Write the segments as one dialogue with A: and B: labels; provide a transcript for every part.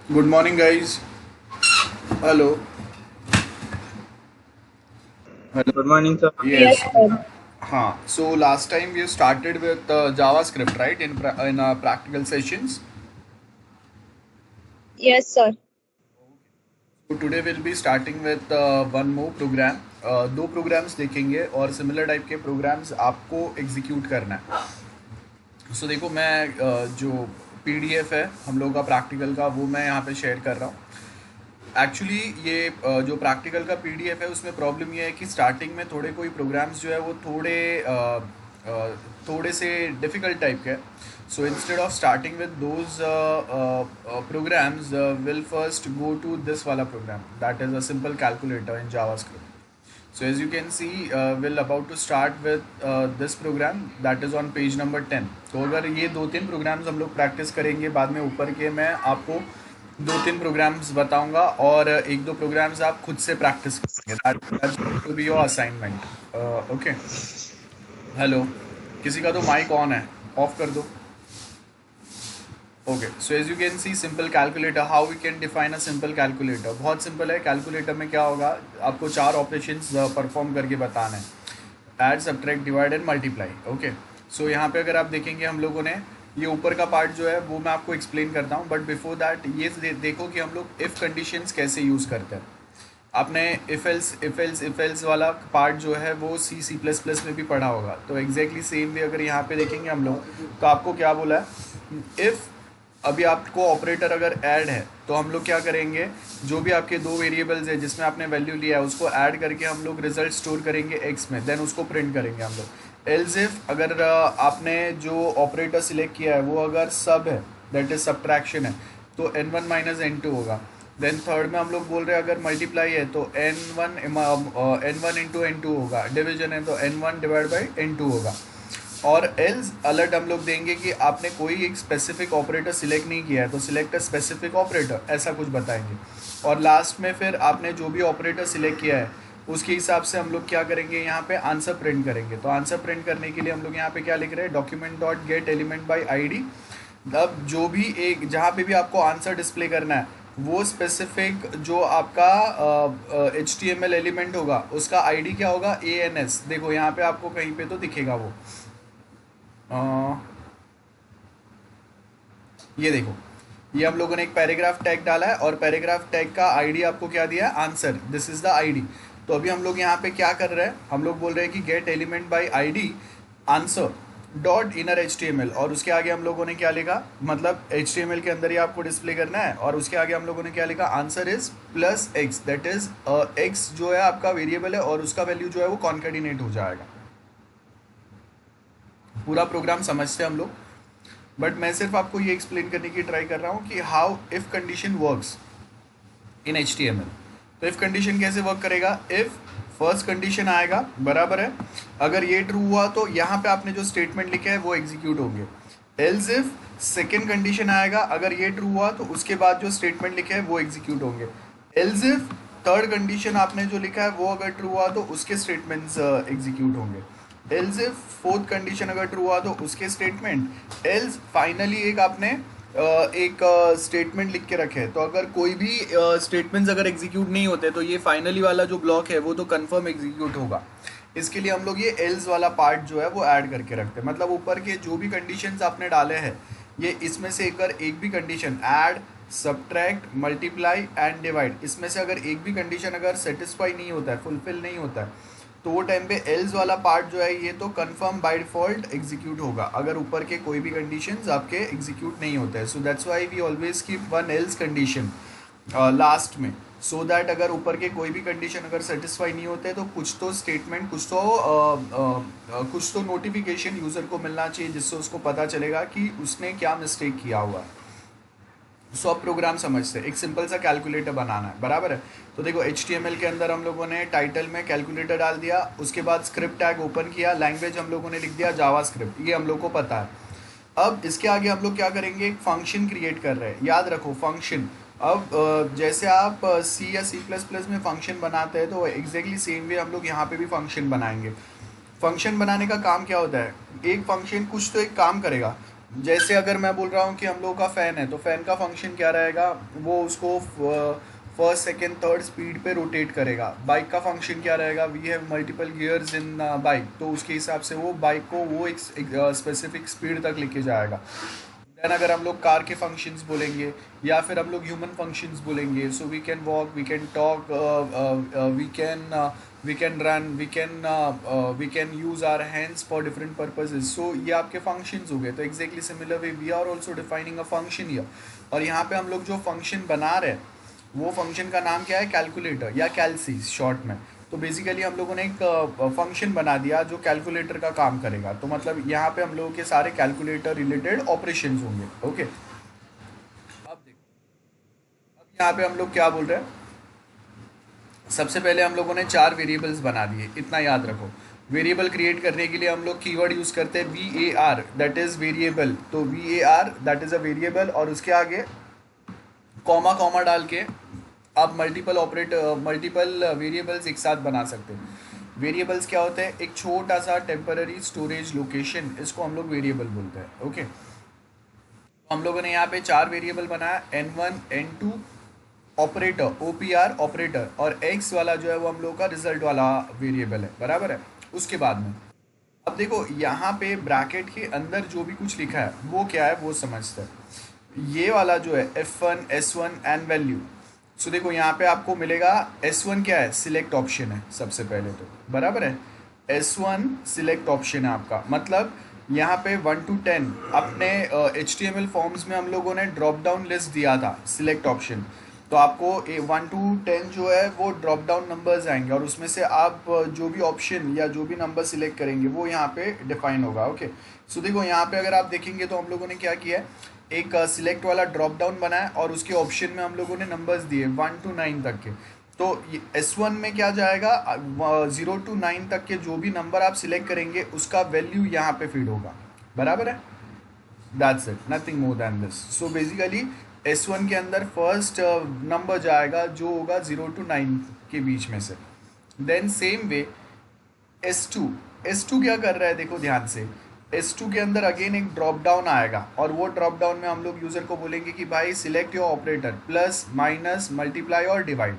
A: Good morning, guys. Hello. Hello.
B: Good morning, sir.
C: Yes,
A: Yes.
C: sir.
A: So last time we started with JavaScript, right? In practical sessions.
C: Yes, sir.
A: So today we'll be starting with one more program. दो programmes देखेंगे और similar type के programmes आपको execute करना है. देखो मैं जो पीडीएफ है हम लोगों का प्रैक्टिकल का वो मैं यहाँ पे शेयर कर रहा हूँ. एक्चुअली ये जो प्रैक्टिकल का पीडीएफ है उसमें प्रॉब्लम ये है कि स्टार्टिंग में थोड़े कोई प्रोग्राम्स जो है वो थोड़े से डिफ़िकल्ट टाइप के. So instead of starting with those programs will first go to this वाला program that is a simple calculator in JavaScript. So as you can see, we'll about to start with this program that is on page number 10. तो अगर ये दो तीन programmes हम लोग practice करेंगे बाद में ऊपर के मैं आपको दो तीन प्रोग्राम्स बताऊंगा और एक दो प्रोग्राम्स आप खुद से प्रैक्टिस करेंगे. That's going to be your assignment. Okay. Hello. किसी का तो माइक ऑन है, ऑफ कर दो. Okay. So as you can see simple calculator, how we can define a simple calculator. बहुत सिंपल है. कैलकुलेटर में क्या होगा, आपको चार ऑपरेशंस परफॉर्म करके बताना है. Add, subtract, divide and multiply. Okay. So यहाँ पे अगर आप देखेंगे हम लोगों ने ये ऊपर का पार्ट जो है वो मैं आपको एक्सप्लेन करता हूँ, बट बिफोर दैट ये देखो कि हम लोग इफ़ कंडीशंस कैसे यूज़ करते हैं. आपने इफ एल्स वाला पार्ट जो है वो सी प्लस प्लस में भी पढ़ा होगा. तो एग्जैक्टली सेम वे अगर यहाँ पे देखेंगे हम लोग तो आपको क्या बोला है, इफ़ अभी आपको ऑपरेटर अगर ऐड है तो हम लोग क्या करेंगे, जो भी आपके दो वेरिएबल्स है जिसमें आपने वैल्यू लिया है उसको ऐड करके हम लोग रिजल्ट स्टोर करेंगे एक्स में, देन उसको प्रिंट करेंगे हम लोग. एल्स इफ अगर आपने जो ऑपरेटर सिलेक्ट किया है वो अगर सब है, दैट इज सब्ट्रैक्शन है, तो n1 माइनस n2 होगा. देन थर्ड में हम लोग बोल रहे हैं अगर मल्टीप्लाई है तो n1 इंटू n2 होगा. डिवीजन है तो n1 डिवाइड बाई n2 होगा. और एल्स अलर्ट हम लोग देंगे कि आपने कोई एक स्पेसिफिक ऑपरेटर सिलेक्ट नहीं किया है तो सिलेक्ट अ स्पेसिफिक ऑपरेटर, ऐसा कुछ बताएंगे. और लास्ट में फिर आपने जो भी ऑपरेटर सिलेक्ट किया है उसके हिसाब से हम लोग क्या करेंगे, यहाँ पे आंसर प्रिंट करेंगे. तो आंसर प्रिंट करने के लिए हम लोग यहाँ पे क्या लिख रहे हैं, document dot gate element by I. अब जो भी एक जहाँ पे भी आपको आंसर डिस्प्ले करना है वो स्पेसिफिक जो आपका H T M L element होगा उसका आईडी क्या होगा, ए एन एस. देखो यहाँ पे आपको कहीं पे तो दिखेगा वो. अ, ये देखो, ये हम लोगों ने एक पैराग्राफ टैग डाला है और पैराग्राफ टैग का आईडी आपको क्या दिया है, answer. This is the ID. तो अभी हम लोग यहाँ पे क्या कर रहे हैं, हम लोग बोल रहे हैं कि get element by ID answer dot inner H T M L, और उसके आगे हम लोगों ने क्या लिखा, मतलब एच टी एम एल के अंदर ही आपको डिस्प्ले करना है. और उसके आगे हम लोगों ने क्या लिखा, answer is plus x, that is x जो है आपका वेरिएबल है और उसका वैल्यू जो है वो कॉन्केटिनेट हो जाएगा. पूरा प्रोग्राम समझते हैं हम लोग, बट मैं सिर्फ आपको ये एक्सप्लेन करने की ट्राई कर रहा हूँ कि how if condition works in H T M L. तो इफ़ कंडीशन कैसे वर्क करेगा, इफ़ फर्स्ट कंडीशन आएगा बराबर है, अगर ये ट्रू हुआ तो यहाँ पे आपने जो स्टेटमेंट लिखे है वो एग्जीक्यूट होंगे. एल्स इफ सेकेंड कंडीशन आएगा, अगर ये ट्रू हुआ तो उसके बाद जो स्टेटमेंट लिखे है वो एग्जीक्यूट होंगे. एल्स इफ थर्ड कंडीशन आपने जो लिखा है वो अगर ट्रू हुआ तो उसके स्टेटमेंट्स एग्जीक्यूट होंगे. एल्स इफ फोर्थ कंडीशन अगर ट्रू हुआ तो उसके स्टेटमेंट. एल्स फाइनली एक आपने एक स्टेटमेंट लिख के रखे. तो अगर कोई भी स्टेटमेंट्स अगर एग्जीक्यूट नहीं होते तो ये फाइनली वाला जो ब्लॉक है वो तो कंफर्म एग्जीक्यूट होगा. इसके लिए हम लोग ये एल्स वाला पार्ट जो है वो ऐड करके रखते हैं. मतलब ऊपर के जो भी कंडीशंस आपने डाले हैं ये इसमें से अगर एक भी condition add, subtract, multiply and divide, इसमें से अगर एक भी कंडीशन अगर सेटिस्फाई नहीं होता है, फुलफिल नहीं होता है, तो वो टाइम पे एल्स वाला पार्ट जो है ये तो कंफर्म बाय डिफॉल्ट एग्जीक्यूट होगा अगर ऊपर के कोई भी कंडीशंस आपके एग्जीक्यूट नहीं होते हैं. So that's why we always keep one else condition last में, सो दैट अगर ऊपर के कोई भी कंडीशन अगर सेटिस्फाई नहीं होते तो कुछ तो स्टेटमेंट, कुछ तो नोटिफिकेशन यूज़र को मिलना चाहिए जिससे उसको पता चलेगा कि उसने क्या मिस्टेक किया हुआ है. सो अब प्रोग्राम समझते हैं. एक सिंपल सा कैलकुलेटर बनाना है बराबर है. तो देखो एच के अंदर हम लोगों ने टाइटल में कैलकुलेटर डाल दिया, उसके बाद स्क्रिप्ट टैग ओपन किया, लैंग्वेज हम लोगों ने लिख दिया जावा स्क्रिप्ट, ये हम लोग को पता है. अब इसके आगे हम लोग क्या करेंगे, एक फंक्शन क्रिएट कर रहे हैं. याद रखो फंक्शन. अब जैसे आप सी या सी प्लस प्लस में फंक्शन बनाते हैं तो एग्जैक्टली सेम वे हम लोग यहाँ पे भी फंक्शन बनाएंगे. फंक्शन बनाने का काम क्या होता है, एक फंक्शन कुछ तो एक काम करेगा जैसे अगर मैं बोल रहा हूँ कि हम लोगों का फ़ैन है, तो फ़ैन का फंक्शन क्या रहेगा, वो उसको फर्स्ट सेकेंड थर्ड स्पीड पे रोटेट करेगा। बाइक का फंक्शन क्या रहेगा, we have multiple gears in bike, तो उसके हिसाब से वो बाइक को वो एक स्पेसिफिक स्पीड तक लेके जाएगा। देन अगर हम लोग कार के फंक्शंस बोलेंगे या फिर हम लोग ह्यूमन फंक्शंस बोलेंगे, so we can walk, we can talk, we can run, we can use our hands for different purposes. So ये आपके फंक्शंस हो गए। तो exactly similar way we are also defining a function here. और यहाँ पे हम लोग जो फंक्शन बना रहे हैं, वो फंक्शन का नाम क्या है, कैलकुलेटर या कैलसीज शॉर्ट में। तो बेसिकली हम लोगों ने एक फंक्शन बना दिया जो कैलकुलेटर का काम करेगा। तो मतलब यहाँ पे हम लोगों के सारे कैलकुलेटर रिलेटेड ऑपरेशंस होंगे। ओके, अब देखो, अब यहाँ पे हम लोग क्या बोल रहे हैं, सबसे पहले हम लोगों ने 4 वेरिएबल्स बना दिए, इतना याद रखो। वेरिएबल क्रिएट करने के लिए हम लोग कीवर्ड यूज़ करते हैं VAR, दैट इज़ वेरिएबल। तो VAR that is a variable, और उसके आगे कॉमा कॉमा डाल के आप मल्टीपल वेरिएबल्स एक साथ बना सकते हो। वेरिएबल्स क्या होते हैं, एक छोटा सा टेम्पररी स्टोरेज लोकेशन, इसको हम लोग वेरिएबल बोलते हैं। ओके, तो हम लोगों ने यहाँ पे 4 वेरिएबल बनाया, N1 N2 operator, OPR operator, और X वाला जो है वो हम लोग का रिजल्ट वाला वेरिएबल है, बराबर है। उसके बाद में अब देखो यहाँ पे ब्रैकेट के अंदर जो भी कुछ लिखा है वो क्या है वो समझते हैं। ये वाला जो है F1 S1 एंड वैल्यू। सो देखो यहाँ पे आपको मिलेगा S1 क्या है, सिलेक्ट ऑप्शन है सबसे पहले, तो बराबर है। S1 सिलेक्ट ऑप्शन है आपका, मतलब यहाँ पे 1 to 10 अपने HTML फॉर्म्स में हम लोगों ने ड्रॉप डाउन लिस्ट दिया था सिलेक्ट ऑप्शन। तो आपको 1 to 10 जो है वो ड्रॉप डाउन नंबर्स आएंगे, और उसमें से आप जो भी ऑप्शन या जो भी नंबर सिलेक्ट करेंगे वो यहाँ पे डिफाइन होगा। ओके, सो देखो यहाँ पे अगर आप देखेंगे तो हम लोगों ने क्या किया है, एक सिलेक्ट वाला ड्रॉप डाउन बनाया और उसके ऑप्शन में हम लोगों ने नंबर्स दिए 1 to 9 तक के। तो S1 में क्या जाएगा, 0 to 9 तक के जो भी नंबर आप सिलेक्ट करेंगे उसका वैल्यू यहाँ पे फीड होगा, बराबर है। That's it, nothing more than this. So basically S1 के अंदर फर्स्ट नंबर जाएगा जो होगा 0 to 9 के बीच में से। देन सेम वे S2, S2 क्या कर रहा है, देखो ध्यान से। S2 के अंदर अगेन एक ड्रॉप डाउन आएगा, और वो ड्रॉप डाउन में हम लोग यूज़र को बोलेंगे कि भाई select your operator, plus minus multiply और डिवाइड,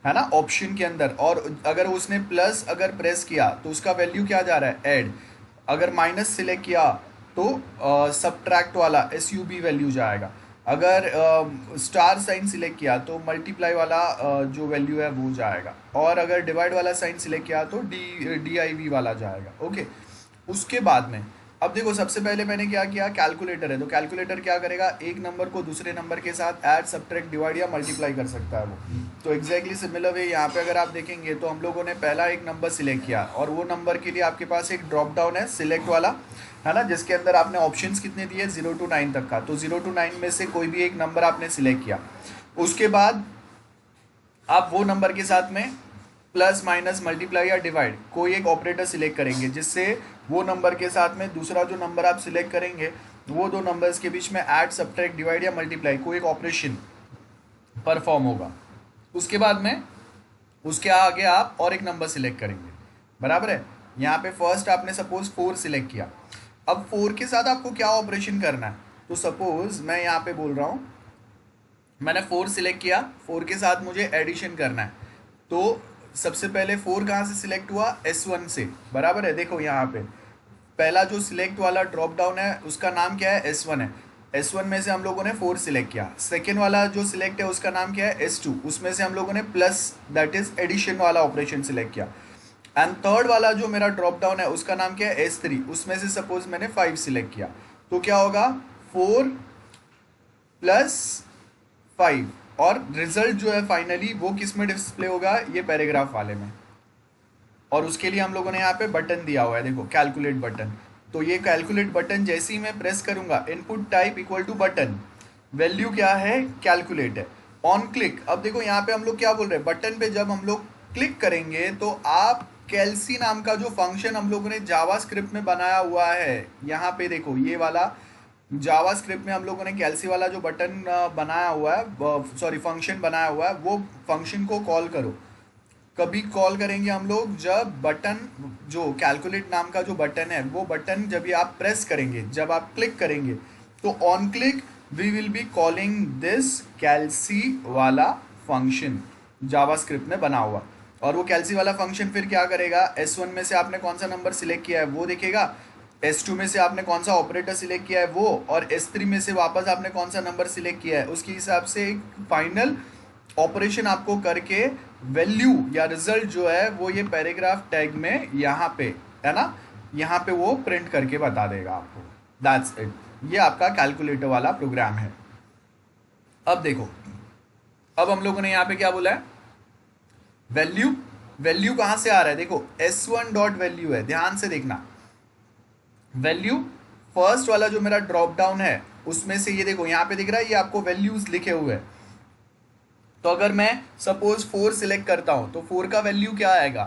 A: है ना, ऑप्शन के अंदर। और अगर उसने प्लस अगर प्रेस किया तो उसका वैल्यू क्या जा रहा है, ऐड। अगर माइनस सिलेक्ट किया तो सबट्रैक्ट वाला SUB वैल्यू जाएगा। अगर स्टार साइन सिलेक्ट किया तो मल्टीप्लाई वाला जो वैल्यू है वो जाएगा, और अगर डिवाइड वाला साइन सिलेक्ट किया तो DIV वाला जाएगा। ओके, उसके बाद में अब देखो सबसे पहले मैंने क्या किया, कैलकुलेटर है, तो कैलकुलेटर क्या करेगा, एक नंबर को दूसरे नंबर के साथ ऐड, सब्ट्रैक्ट, डिवाइड या मल्टीप्लाई कर सकता है वो। तो एग्जैक्टली सिमिलर वे यहाँ पे अगर आप देखेंगे तो हम लोगों ने पहला एक नंबर सिलेक्ट किया, और वो नंबर के लिए आपके पास एक ड्रॉप डाउन है सिलेक्ट वाला, है ना, जिसके अंदर आपने ऑप्शंस कितने दिए, 0 to 9 तक का। तो 0 to 9 में से कोई भी एक नंबर आपने सिलेक्ट किया। उसके बाद आप वो नंबर के साथ में प्लस माइनस मल्टीप्लाई या डिवाइड कोई एक ऑपरेटर सिलेक्ट करेंगे, जिससे वो नंबर के साथ में दूसरा जो नंबर आप सिलेक्ट करेंगे वो दो नंबर्स के बीच में ऐड, सब्ट्रैक्ट, डिवाइड या मल्टीप्लाई कोई एक ऑपरेशन परफॉर्म होगा। उसके बाद में उसके आगे आप और एक नंबर सिलेक्ट करेंगे, बराबर है। यहाँ पे फर्स्ट आपने सपोज 4 सिलेक्ट किया, अब 4 के साथ आपको क्या ऑपरेशन करना है, तो सपोज मैं यहाँ पे बोल रहा हूँ, मैंने 4 सिलेक्ट किया, 4 के साथ मुझे एडिशन करना है। तो सबसे पहले 4 कहाँ से सिलेक्ट हुआ, S1 से, बराबर है। देखो यहाँ पे पहला जो सिलेक्ट वाला ड्रॉप डाउन है उसका नाम क्या है, S1 है। S1 में से हम लोगों ने 4 सिलेक्ट किया। सेकेंड वाला जो सिलेक्ट है उसका नाम क्या है, S2, उसमें से हम लोगों ने प्लस दैट इज एडिशन वाला ऑपरेशन सिलेक्ट किया। एंड थर्ड वाला जो मेरा ड्रॉप डाउन है उसका नाम क्या है, S3, उसमें से सपोज मैंने 5 सिलेक्ट किया। तो क्या होगा, 4 प्लस 5, और रिजल्ट जो है फाइनली वो किस में डिस्प्ले होगा, ये पैराग्राफ वाले में। और उसके लिए हम लोगों ने यहाँ पे बटन दिया हुआ है, देखो कैलकुलेट बटन। तो ये कैलकुलेट बटन जैसे ही मैं प्रेस करूंगा, input type equal to button, value क्या है, कैलकुलेट है, ऑन क्लिक। अब देखो यहाँ पे हम लोग क्या बोल रहे हैं, बटन पे जब हम लोग क्लिक करेंगे तो आप कैल्सी नाम का जो फंक्शन हम लोगों ने जावा स्क्रिप्ट में बनाया हुआ है, यहाँ पे देखो ये वाला जावा स्क्रिप्ट में हम लोगों ने कैल्सी वाला जो बटन बनाया हुआ है, सॉरी फंक्शन बनाया हुआ है, वो फंक्शन को कॉल करो। कभी कॉल करेंगे हम लोग जब बटन, जो कैलकुलेट नाम का जो बटन है, वो बटन जब भी आप प्रेस करेंगे, जब आप क्लिक करेंगे, तो on click we will be calling this calci वाला फंक्शन जावास्क्रिप्ट में बना हुआ। और वो कैल्सी वाला फंक्शन फिर क्या करेगा, S1 में से आपने कौन सा नंबर सिलेक्ट किया है वो देखेगा, S2 में से आपने कौन सा ऑपरेटर सिलेक्ट किया है वो, और S3 में से वापस आपने कौन सा नंबर सिलेक्ट किया है, उसके हिसाब से एक फाइनल ऑपरेशन आपको करके वैल्यू या रिजल्ट जो है वो ये पैराग्राफ टैग में यहाँ पे है ना, यहाँ पे वो प्रिंट करके बता देगा आपको। दैट्स इट, ये आपका कैलकुलेटर वाला प्रोग्राम है। अब देखो, अब हम लोगों ने यहाँ पे क्या बोला है, वैल्यू। वैल्यू कहाँ से आ रहा है, देखो S1 डॉट वैल्यू है, ध्यान से देखना। वैल्यू फर्स्ट वाला जो मेरा ड्रॉप डाउन है उसमें से, ये देखो यहाँ पे दिख रहा है, ये आपको वैल्यूज लिखे हुए हैं। तो अगर मैं सपोज 4 सिलेक्ट करता हूं तो 4 का वैल्यू क्या आएगा,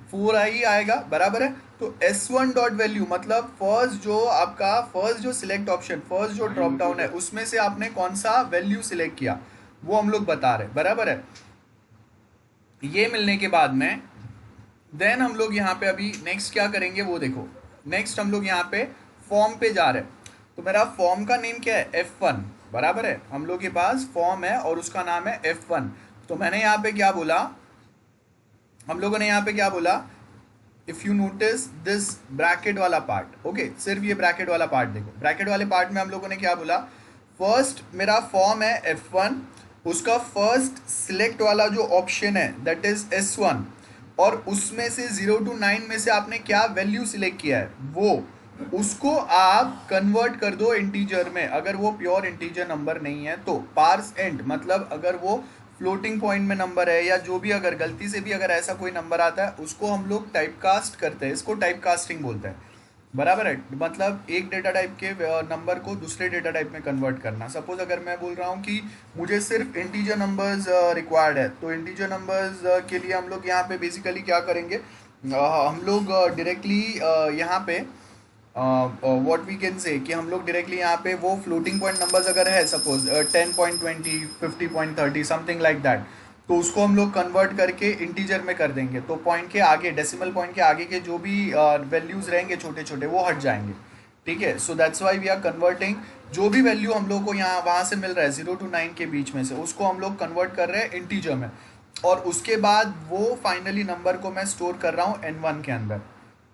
A: 4 ही आएगा, बराबर है। तो S1 डॉट वैल्यू मतलब फर्स्ट जो आपका फर्स्ट जो सिलेक्ट ऑप्शन, फर्स्ट जो ड्रॉप डाउन है उसमें से आपने कौन सा वैल्यू सिलेक्ट किया वो हम लोग बता रहे, बराबर है। ये मिलने के बाद में देन हम लोग यहाँ पे अभी नेक्स्ट क्या करेंगे वो देखो। नेक्स्ट हम लोग यहाँ पे फॉर्म पे जा रहे हैं। तो मेरा फॉर्म का नेम क्या है, F1, बराबर है। हम लोग के पास फॉर्म है और उसका नाम है F1। तो मैंने यहाँ पे क्या बोला, हम लोगों ने यहाँ पे क्या बोला, if you notice this bracket वाला पार्ट, ओके, सिर्फ ये ब्रैकेट वाला पार्ट देखो। ब्रैकेट वाले पार्ट में हम लोगों ने क्या बोला, फर्स्ट मेरा फॉर्म है F1, उसका फर्स्ट सिलेक्ट वाला जो ऑप्शन है दैट इज S1, और उसमें से 0 to 9 में से आपने क्या वैल्यू सिलेक्ट किया है वो, उसको आप कन्वर्ट कर दो इंटीजर में। अगर वो प्योर इंटीजर नंबर नहीं है तो पार्स इंट, मतलब अगर वो फ्लोटिंग पॉइंट में नंबर है या जो भी, अगर गलती से भी अगर ऐसा कोई नंबर आता है उसको हम लोग टाइप कास्ट करते हैं, इसको टाइप कास्टिंग बोलते हैं, बराबर है। मतलब एक डेटा टाइप के नंबर को दूसरे डेटा टाइप में कन्वर्ट करना। सपोज अगर मैं बोल रहा हूँ कि मुझे सिर्फ इंटीजर नंबर्स रिक्वायर्ड है, तो इंटीजर नंबर्स के लिए हम लोग यहाँ पे बेसिकली क्या करेंगे, हम लोग डायरेक्टली यहाँ पे व्हाट वी कैन से कि हम लोग डायरेक्टली यहाँ पे वो फ्लोटिंग पॉइंट नंबर्स अगर है सपोज 10.20 50.30 समथिंग लाइक दैट, तो उसको हम लोग कन्वर्ट करके इंटीजर में कर देंगे। तो पॉइंट के आगे, डेसिमल पॉइंट के आगे के जो भी वैल्यूज रहेंगे छोटे छोटे वो हट जाएंगे, ठीक है। So that's why we are converting, जो भी वैल्यू हम लोग को यहाँ वहाँ से मिल रहा है 0 to 9 के बीच में से, उसको हम लोग कन्वर्ट कर रहे हैं इंटीजर में, और उसके बाद वो फाइनली नंबर को मैं स्टोर कर रहा हूँ N1 के अंदर।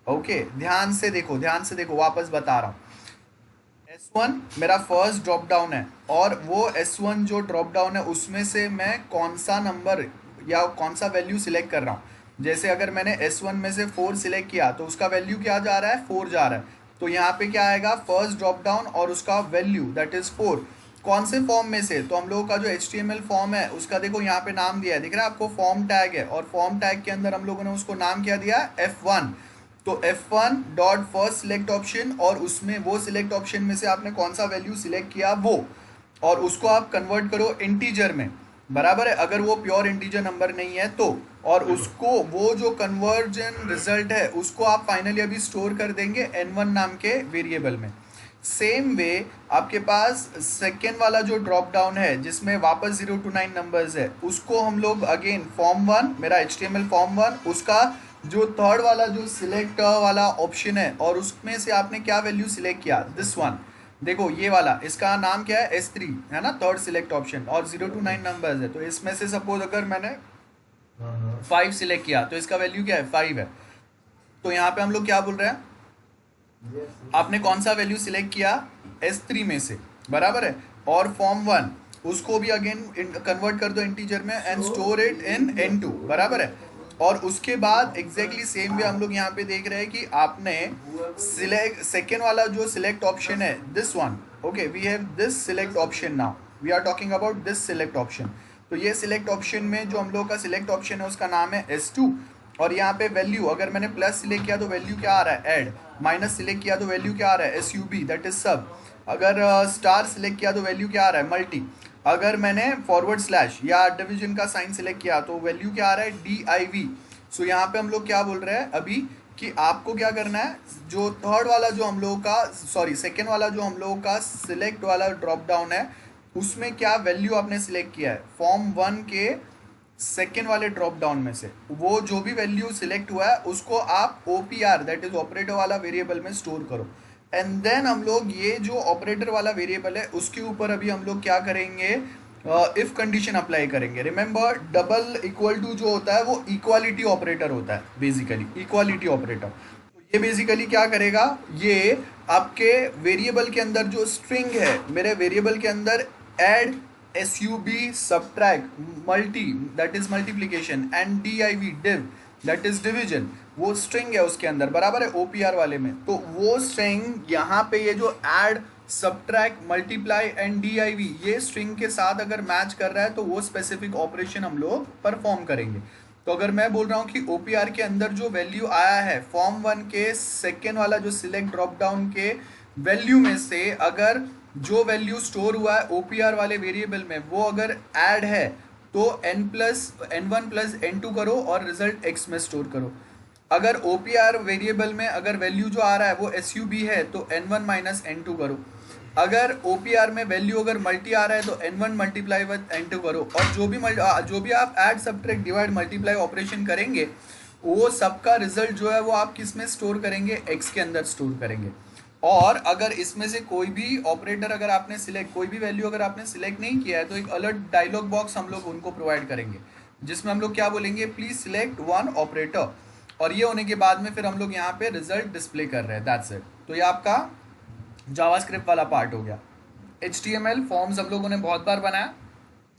A: ओके, ध्यान से देखो, ध्यान से देखो, वापस बता रहा हूँ। S1 मेरा फर्स्ट ड्रॉप डाउन है, और वो S1 जो ड्रॉप डाउन है उसमें से मैं कौन सा नंबर या कौन सा वैल्यू सिलेक्ट कर रहा हूँ। जैसे अगर मैंने S1 में से 4 सिलेक्ट किया तो उसका वैल्यू क्या जा रहा है, 4 जा रहा है। तो यहाँ पे क्या आएगा, फर्स्ट ड्रॉप डाउन और उसका वैल्यू दैट इज 4। कौन से फॉर्म में से, तो हम लोगों का जो HTML फॉर्म है उसका देखो यहाँ पे नाम दिया है, दिख रहा है आपको, फॉर्म टैग है, और फॉर्म टैग के अंदर हम लोगों ने उसको नाम क्या दिया, F1। तो F1 dot first select option, और उसमें वो सिलेक्ट ऑप्शन में से आपने कौन सा वैल्यू सिलेक्ट किया वो, और उसको आप कन्वर्ट करो इंटीजर में, बराबर है। अगर वो प्योर इंटीजर नंबर नहीं है तो, और उसको वो जो कन्वर्जन रिजल्ट है उसको आप फाइनली अभी स्टोर कर देंगे N1 नाम के वेरिएबल में। सेम वे आपके पास सेकेंड वाला जो ड्रॉप डाउन है जिसमें वापस 0 to 9 नंबर्स है, उसको हम लोग अगेन फॉर्म 1, मेरा HTML फॉर्म 1, उसका जो थर्ड वाला जो सिलेक्ट वाला ऑप्शन है, और उसमें से आपने क्या वैल्यू सिलेक्ट किया, दिस वन, देखो ये वाला, इसका नाम क्या है, S3 है ना, थर्ड सिलेक्ट ऑप्शन, और 0 to 9 नंबर्स है। तो इसमें से सपोज अगर मैंने 5 सिलेक्ट किया तो इसका वैल्यू क्या है, 5 है। तो यहाँ पे हम लोग क्या बोल रहे हैं, आपने कौन सा वैल्यू सिलेक्ट किया, S3 में से, बराबर है। और फॉर्म 1 उसको भी अगेन कन्वर्ट कर दो इंटीजर में and store it in N2, बराबर है। और उसके बाद एग्जैक्टली सेम वे हम लोग यहाँ पे देख रहे हैं कि आपने सिलेक्ट सेकेंड वाला जो सिलेक्ट ऑप्शन है, this one, okay, we have this select option, now we are talking about this select option. तो ये सिलेक्ट ऑप्शन में जो हम लोग का सिलेक्ट ऑप्शन है उसका नाम है S2, और यहाँ पे वैल्यू अगर मैंने प्लस सिलेक्ट किया तो वैल्यू क्या आ रहा है, ऐड, माइनस सिलेक्ट किया तो वैल्यू क्या आ रहा है, SUB दैट इज सब, अगर स्टार सिलेक्ट किया तो वैल्यू क्या आ रहा है, मल्टी, अगर मैंने फॉरवर्ड स्लैश या डिवीजन का साइन सिलेक्ट किया तो वैल्यू क्या आ रहा है, DIV। सो यहाँ पे हम लोग क्या बोल रहे हैं अभी कि आपको क्या करना है, जो थर्ड वाला जो हम लोगों का, सॉरी सेकेंड वाला जो हम लोगों का सिलेक्ट वाला ड्रॉप डाउन है उसमें क्या वैल्यू आपने सिलेक्ट किया है, फॉर्म 1 के सेकेंड वाले ड्रॉप डाउन में से वो जो भी वैल्यू सिलेक्ट हुआ है उसको आप OPR दैट इज ऑपरेटर वाला वेरिएबल में स्टोर करो। एंड देन हम लोग ये जो ऑपरेटर वाला वेरिएबल है उसके ऊपर अभी हम लोग क्या करेंगे, इफ कंडीशन अप्लाई करेंगे। रिमेंबर डबल इक्वल टू जो होता है वो इक्वालिटी ऑपरेटर होता है, बेसिकली इक्वालिटी ऑपरेटर। तो ये बेसिकली क्या करेगा, ये आपके वेरिएबल के अंदर जो स्ट्रिंग है, मेरे वेरिएबल के अंदर add SUB subtract multi that is multiplication and div div that is division, वो स्ट्रिंग है उसके अंदर, बराबर है OPR वाले में। तो वो स्ट्रिंग यहाँ पे ये जो add subtract multiply and div ये स्ट्रिंग के साथ अगर मैच कर रहा है तो वो स्पेसिफिक ऑपरेशन हम लोग परफॉर्म करेंगे। तो अगर मैं बोल रहा हूँ कि OPR के अंदर जो वैल्यू आया है फॉर्म 1 के सेकेंड वाला जो सिलेक्ट ड्रॉप डाउन के वैल्यू में से अगर जो वैल्यू स्टोर हुआ है OPR वाले वेरिएबल में वो अगर ऐड है तो n1 प्लस n2 करो और रिजल्ट x में स्टोर करो। अगर OPR वेरिएबल में अगर वैल्यू जो आ रहा है वो SUB है तो n1 माइनस n2 करो। अगर OPR में वैल्यू अगर मल्टी आ रहा है तो n1 मल्टीप्लाई विद n2 करो। और जो भी आप add subtract divide multiply operation करेंगे वो सबका रिजल्ट जो है वो आप किस में स्टोर करेंगे, x के अंदर स्टोर करेंगे। और अगर इसमें से कोई भी ऑपरेटर अगर आपने सिलेक्ट, कोई भी वैल्यू अगर आपने सिलेक्ट नहीं किया है तो एक अलर्ट डायलॉग बॉक्स हम लोग उनको प्रोवाइड करेंगे जिसमें हम लोग क्या बोलेंगे, प्लीज सिलेक्ट वन ऑपरेटर। और ये होने के बाद में फिर हम लोग यहाँ पे रिजल्ट डिस्प्ले कर रहे हैं, दैट्स इट। तो ये आपका जावास्क्रिप्ट वाला पार्ट हो गया। HTML फॉर्म्स हम लोगों ने बहुत बार बनाया,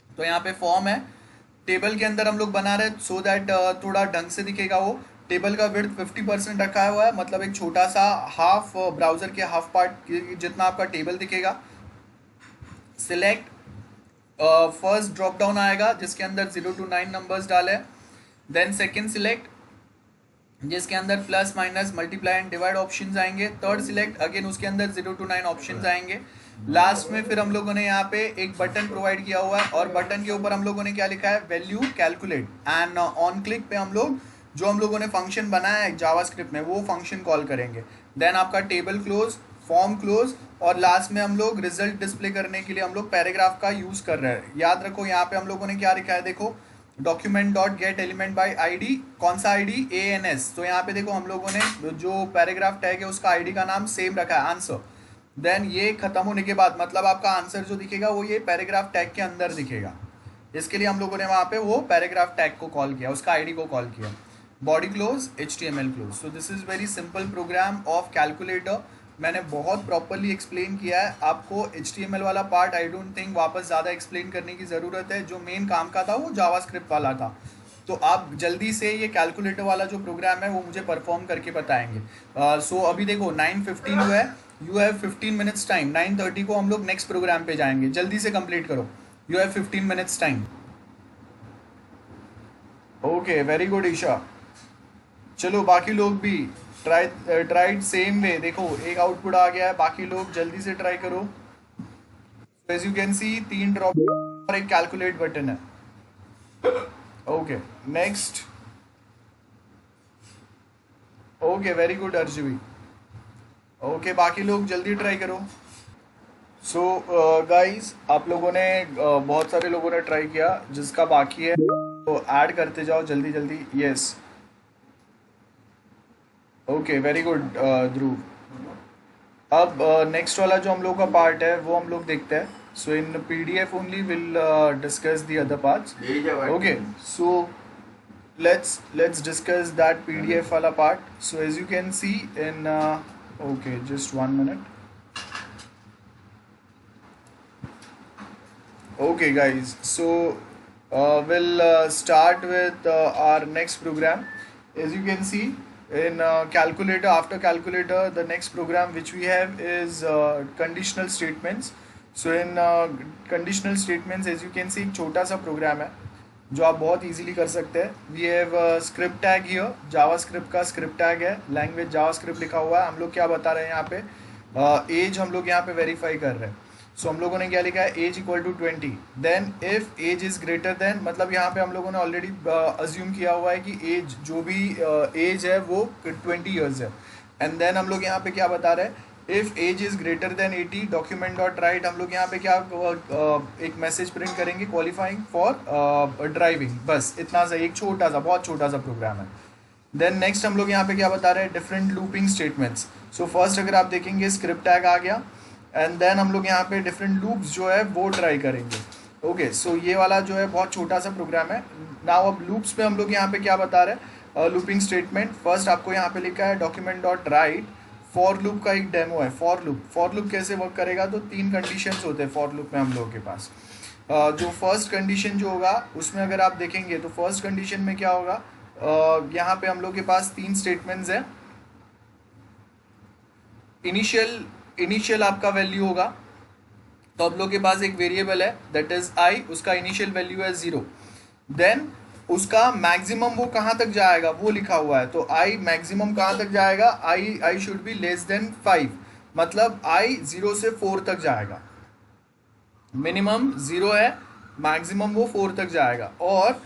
A: तो यहाँ पे फॉर्म है, टेबल के अंदर हम लोग बना रहे हैं सो दैट थोड़ा ढंग से दिखेगा। वो टेबल का विड्थ 50% रखा हुआ है, मतलब एक छोटा सा हाफ ब्राउजर के हाफ पार्ट जितना आपका टेबल दिखेगा। सिलेक्ट फर्स्ट ड्रॉप डाउन आएगा जिसके अंदर 0 to 9 नंबर्स डाले। देन सेकंड सिलेक्ट जिसके अंदर plus minus multiply and divide options आएंगे। थर्ड सिलेक्ट अगेन उसके अंदर 0 to 9 ऑप्शंस आएंगे। लास्ट में फिर हम लोगों ने यहाँ पे एक बटन प्रोवाइड किया हुआ है और बटन के ऊपर हम लोगों ने क्या लिखा है, value calculate. And on click पे हम लोग जो हम लोगों ने फंक्शन बनाया है जावास्क्रिप्ट में वो फंक्शन कॉल करेंगे। देन आपका टेबल क्लोज, फॉर्म क्लोज, और लास्ट में हम लोग रिजल्ट डिस्प्ले करने के लिए हम लोग पैराग्राफ का यूज कर रहे हैं। याद रखो यहाँ पे हम लोगों ने क्या लिखा है, देखो document dot gate element by ID, कौन सा ID, ANS। तो यहाँ पे देखो हम लोगों ने जो पैराग्राफ टैग है उसका ID का नाम सेम रखा है, आंसर। देन ये खत्म होने के बाद मतलब आपका आंसर जो दिखेगा वो ये पैराग्राफ टैग के अंदर दिखेगा। इसके लिए हम लोगों ने वहाँ पे वो पैराग्राफ टैग को कॉल किया, उसका ID को कॉल किया। Body close, HTML close. So this is very simple program of calculator. मैंने बहुत प्रॉपरली एक्सप्लेन किया है आपको। HTML वाला पार्ट आई डोंट थिंक वापस ज़्यादा एक्सप्लेन करने की ज़रूरत है, जो मेन काम का था वो जावास्क्रिप्ट वाला था। तो आप जल्दी से ये कैलकुलेटर वाला जो प्रोग्राम है वो मुझे परफॉर्म करके बताएंगे। सो अभी देखो 9:15 हुआ है, यू हैव 15 मिनट्स टाइम। 9:30 को हम लोग नेक्स्ट प्रोग्राम पे जाएंगे, जल्दी से कंप्लीट करो, you have 15 minutes time. Okay, very good Isha. चलो बाकी लोग भी ट्राइड सेम वे। देखो एक आउटपुट आ गया है, बाकी लोग जल्दी से ट्राई करो। As you can see 3 drop और एक कैलकुलेट बटन है। Okay next. Okay very good Arjavi. Okay बाकी लोग जल्दी ट्राई करो। सो गाइस आप लोगों ने बहुत सारे लोगों ने ट्राई किया, जिसका बाकी है तो ऐड करते जाओ जल्दी जल्दी। यस ओके वेरी गुड ध्रुव। अब नेक्स्ट वाला जो हम लोग का पार्ट है वो हम लोग देखते हैं। सो इन PDF only will discuss the other parts. Okay so let's discuss that PDF वाला part. So as you can see in okay just 1 minute. Okay guys, so we'll start with our next program. As you can see in calculator, after calculator the next program which we have is conditional statements. So in conditional statements as you can see एक छोटा सा programme है जो आप बहुत easily कर सकते हैं। We have script tag here, JavaScript का स्क्रिप्ट टैग है, लैंग्वेज जावास्क्रिप्ट लिखा हुआ है। हम लोग क्या बता रहे हैं यहाँ पे, एज हम लोग यहाँ पे वेरीफाई कर रहे हैं। सो हम लोगों ने क्या लिखा है, age equal to 20। Then if age is greater than, मतलब यहाँ पे हम लोगों ने ऑलरेडी अज्यूम किया हुआ है कि एज जो भी एज है वो 20 ईयर्स है। एंड देन हम लोग यहाँ पे क्या बता रहे हैं, if age is greater than 80 document dot write, हम लोग यहाँ पे क्या एक मैसेज प्रिंट करेंगे क्वालिफाइंग फॉर ड्राइविंग, बस इतना सा, एक छोटा सा, बहुत छोटा सा प्रोग्राम है। देन नेक्स्ट हम लोग यहाँ पे क्या बता रहे हैं, different looping statements. So first अगर आप देखेंगे स्क्रिप्ट टैग आ गया, एंड देन हम लोग यहाँ पे डिफरेंट लूप्स जो है वो ट्राई करेंगे। ओके, सो ये वाला जो है बहुत छोटा सा प्रोग्राम है। नाउ अब लूप्स पे हम लोग यहाँ पे क्या बता रहे हैं, लूपिंग स्टेटमेंट। फर्स्ट आपको यहाँ पे लिखा है document dot right, for loop का एक डेमो है। फॉर लूप कैसे वर्क करेगा, तो 3 कंडीशंस होते हैं फॉर लूप में हम लोगों के पास। जो फर्स्ट कंडीशन जो होगा उसमें अगर आप देखेंगे तो फर्स्ट कंडीशन में क्या होगा, यहाँ पे हम लोग के पास 3 स्टेटमेंट्स हैं। इनिशियल आपका वैल्यू होगा, तो आप लोग के पास एक वेरिएबल है दैट इज आई, उसका इनिशियल वैल्यू है 0। देन उसका मैक्सिमम वो कहाँ तक जाएगा वो लिखा हुआ है, तो आई मैक्सिमम कहाँ तक जाएगा, I should be less than 5, मतलब आई 0 से 4 तक जाएगा। मिनिमम 0 है, मैक्सिमम वो 4 तक जाएगा। और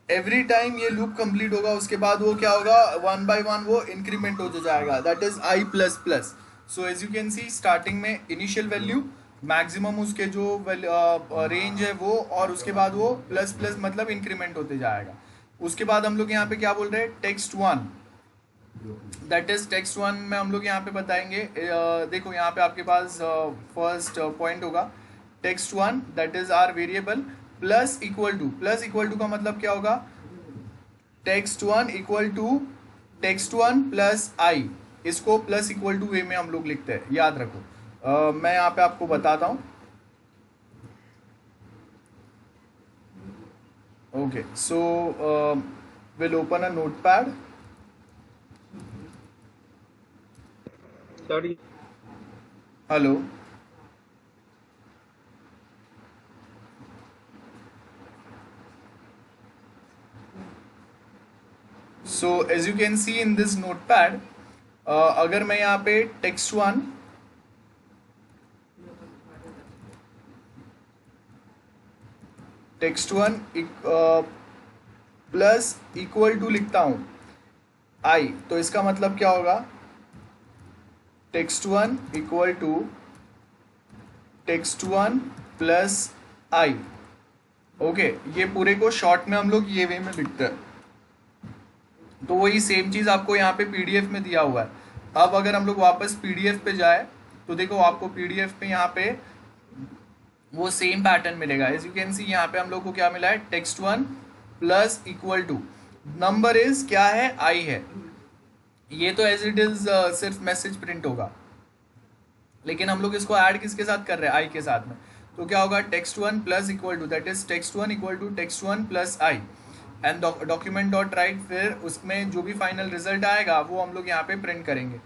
A: एवरी टाइम ये लूप कंप्लीट होगा उसके बाद वो क्या होगा, 1 by 1 वो इंक्रीमेंट होता जाएगा, that is I plus plus. So as you can see starting में इनिशियल वैल्यू, मैक्सिमम उसके जो रेंज है वो, और उसके बाद वो प्लस प्लस मतलब इंक्रीमेंट होते जाएगा। उसके बाद हम लोग यहाँ पे क्या बोल रहे हैं, टेक्स्ट 1, दैट इज टेक्स्ट 1 में हम लोग यहाँ पे बताएंगे। देखो यहाँ पे आपके पास फर्स्ट पॉइंट होगा text 1, that is our variable, plus equal to का मतलब क्या होगा, text 1 equal to text 1 plus i, इसको प्लस इक्वल टू वे में हम लोग लिखते हैं, याद रखो। मैं यहाँ पे आपको बताता हूँ। Okay, so will open a notepad. Hello, so as you can see in this notepad, अगर मैं यहाँ पे टेक्स्ट 1 प्लस इक्वल टू लिखता हूँ आई, तो इसका मतलब क्या होगा, text 1 equal to text 1 plus I. Okay, ये पूरे को शॉर्ट में हम लोग ये वे में लिखते हैं। तो वही सेम चीज़ आपको यहाँ पे पीडीएफ में दिया हुआ है। अब अगर हम लोग वापस पीडीएफ पे जाए तो देखो आपको पीडीएफ पे यहाँ पे वो सेम पैटर्न मिलेगा। एज यू कैन सी यहाँ पे हम लोग को क्या मिला है, text 1 plus equal to number is क्या है, आई है। ये तो एज इट इज सिर्फ मैसेज प्रिंट होगा, लेकिन हम लोग इसको ऐड किसके साथ कर रहे हैं, आई के साथ में। तो क्या होगा, text 1 plus equal to, that is text 1 equal to text 1 plus I, and document dot write, फिर उसमें जो भी फाइनल रिजल्ट आएगा वो हम लोग यहाँ पे प्रिंट करेंगे।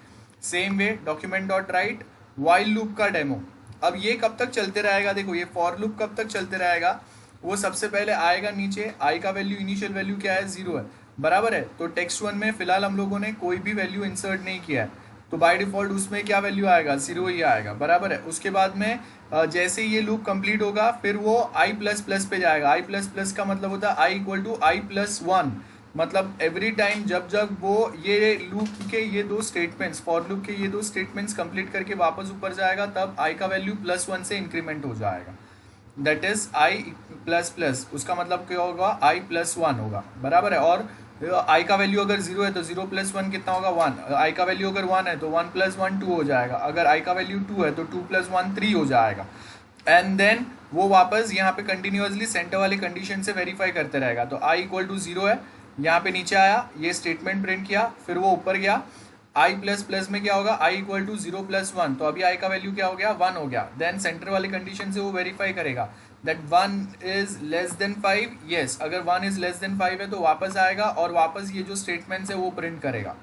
A: Same way document dot right while loop का डेमो। अब ये कब तक चलते रहेगा, देखो ये फॉर लूप कब तक चलते रहेगा, वो सबसे पहले आएगा नीचे, आई का वैल्यू इनिशियल वैल्यू क्या है, 0 है, बराबर है। तो टेक्स्ट 1 में फिलहाल हम लोगों ने कोई भी वैल्यू इंसर्ट नहीं किया है, तो बाय डिफॉल्ट उसमें क्या वैल्यू आएगा, 0 ही आएगा, बराबर है। उसके बाद में जैसे ये लूप कंप्लीट होगा फिर वो आई प्लस प्लस पे जाएगा। आई प्लस प्लस का मतलब होता है I equal to I plus 1, मतलब एवरी टाइम जब जब वो ये लूप के ये 2 स्टेटमेंट्स, फॉर लूप के ये 2 स्टेटमेंट्स कंप्लीट करके वापस ऊपर जाएगा, तब आई का वैल्यू +1 से इंक्रीमेंट हो जाएगा, that is I plus plus. उसका मतलब क्या होगा, आई प्लस 1 होगा, बराबर है। और आई का वैल्यू अगर 0 है तो 0 प्लस 1 कितना होगा, 1। आई का वैल्यू अगर 1 है तो 1 प्लस 1 2 हो जाएगा। अगर आई का वैल्यू 2 है तो 2 प्लस 1 3 हो जाएगा। एंड देन वो वापस यहाँ पे कंटिन्यूअसली सेंटर वाले कंडीशन से वेरीफाई करते रहेगा। तो आई इक्वल टू 0 है, यहाँ पे नीचे आया, ये स्टेटमेंट प्रिंट किया, फिर वो ऊपर गया, आई प्लस प्लस में क्या होगा, आई इक्वल टू 0 प्लस 1, तो अभी आई का वैल्यू क्या हो गया, 1 हो गया। देन सेंटर वाले कंडीशन से वो वेरीफाई करेगा that 1 is less than 5, yes. अगर 1 इज लेस देन 5 है तो वापस आएगा और वापस ये जो स्टेटमेंट्स है वो प्रिंट करेगा,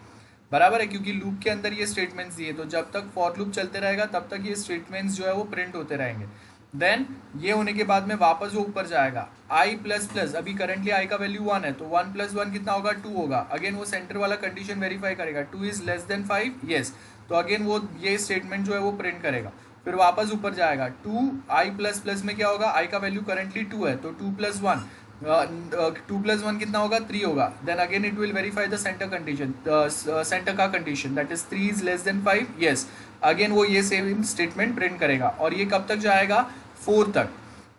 A: बराबर है, क्योंकि लूप के अंदर ये स्टेटमेंट्स दिए, तो जब तक फॉर लूप चलते रहेगा तब तक ये स्टेटमेंट्स जो है वो प्रिंट होते रहेंगे। देन ये होने के बाद में वापस वो ऊपर जाएगा, आई प्लस प्लस, अभी करंटली आई का वैल्यू 1 है तो 1 प्लस 1 कितना होगा, 2 होगा। अगेन वो सेंटर वाला कंडीशन वेरीफाई करेगा, 2 इज लेस देन 5, येस, तो अगेन वो ये स्टेटमेंट जो है वो प्रिंट करेगा। फिर वापस ऊपर जाएगा, 2 आई प्लस प्लस में क्या होगा, आई का वैल्यू करंटली 2 है तो 2 प्लस 1, 2+1 कितना होगा, 3 होगा. Then again it will verify the center condition, center का condition, that is 3 is less than 5. Yes, again वो ये सेम स्टेटमेंट प्रिंट करेगा. और ये कब तक जाएगा, 4 तक.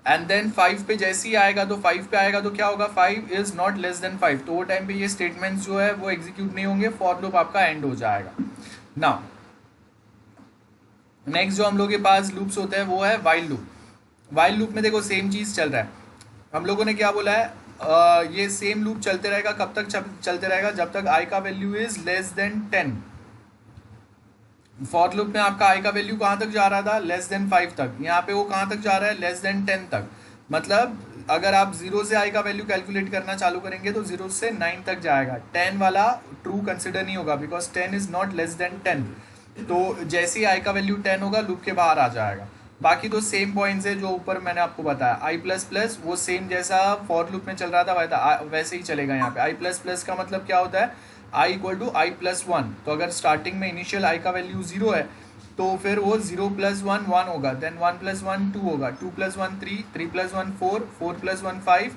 A: एंड देन 5 पे जैसे ही आएगा तो 5 पे आएगा तो क्या होगा, 5 इज नॉट लेस देन 5. तो वो टाइम पे ये स्टेटमेंट्स जो है वो एग्जीक्यूट नहीं होंगे, फॉर लूप आपका एंड हो जाएगा. नाउ नेक्स्ट जो हम लोग के पास लूप्स होते हैं वो है वाइल लूप. वाइल लूप में देखो सेम चीज़ चल रहा है. हम लोगों ने क्या बोला है, ये सेम लूप चलते रहेगा. कब तक चलते रहेगा, जब तक आई का value is less then 10. For loop में आपका आई का वैल्यू कहाँ तक जा रहा था, लेस देन 5 तक. यहाँ पे वो कहाँ तक जा रहा है, लेस देन 10 तक. मतलब अगर आप 0 से आई का वैल्यू कैलकुलेट करना चालू करेंगे तो 0 से 9 तक जाएगा. 10 वाला ट्रू कंसिडर नहीं होगा, because 10 is not less than 10. तो जैसे ही आई का वैल्यू 10 होगा लूप के बाहर आ जाएगा. बाकी तो सेम पॉइंट्स है जो ऊपर मैंने आपको बताया. आई प्लस प्लस वो सेम जैसा फॉर लूप में चल रहा था वैसे ही चलेगा यहाँ पे. आई प्लस प्लस का मतलब क्या होता है, I equal to I plus 1. तो अगर स्टार्टिंग में इनिशियल आई का वैल्यू 0 है तो फिर वो 0 + 1 1 होगा. देन 1 + 1 2 होगा. 2 + 1 3, 3 + 1 4, 4 + 1 5.